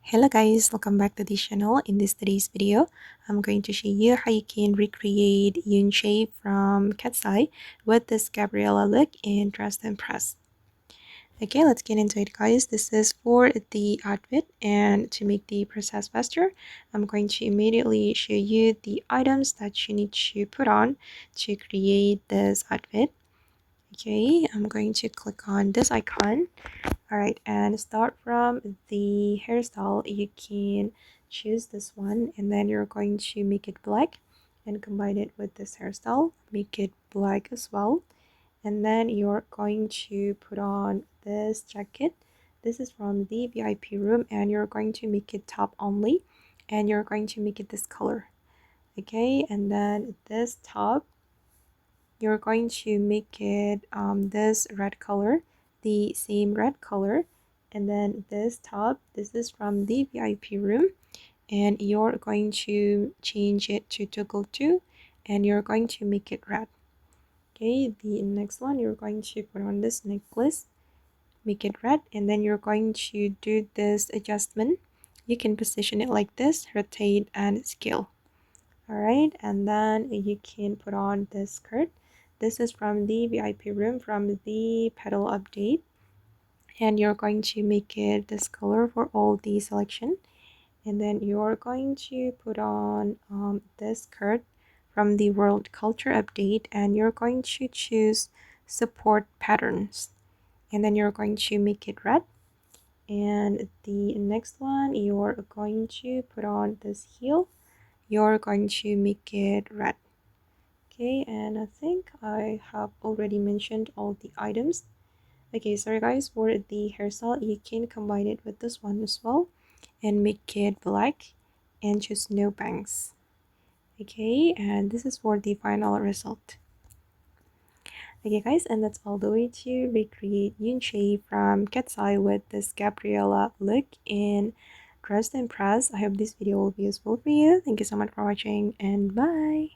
Hello guys, welcome back to this channel. In today's video, I'm going to show you how you can recreate Yoonchae from Katseye with this Gabriella look in Dress to Impress. Okay, let's get into it guys. This is for the outfit, and to make the process faster, I'm going to immediately show you the items that you need to put on to create this outfit. Okay, I'm going to click on this icon. Alright, and start from the hairstyle. You can choose this one, and then you're going to make it black and combine it with this hairstyle, make it black as well. And then you're going to put on this jacket. This is from the VIP room, and you're going to make it top only, and you're going to make it this color. Okay, and then this top, you're going to make it this red color, the same red color. And then this top, this is from the VIP room, and you're going to change it to toggle 2, and you're going to make it red. Okay, the next one, you're going to put on this necklace, make it red, and then you're going to do this adjustment. You can position it like this, rotate and scale. Alright, and then you can put on this skirt. This is from the VIP room, from the pedal update, and you're going to make it this color for all the selection. And then you're going to put on this skirt from the world culture update, and you're going to choose support patterns, and then you're going to make it red. And the next one, you're going to put on this heel, you're going to make it red. Okay, and I think I have already mentioned all the items. Okay, sorry guys, for the hairstyle, you can combine it with this one as well and make it black and just no bangs. Okay, and this is for the final result. Okay guys, and that's all the way to recreate Yoonchae from Katseye with this Gabriella look in Dress to Impress. I hope this video will be useful for you. Thank you so much for watching, and bye!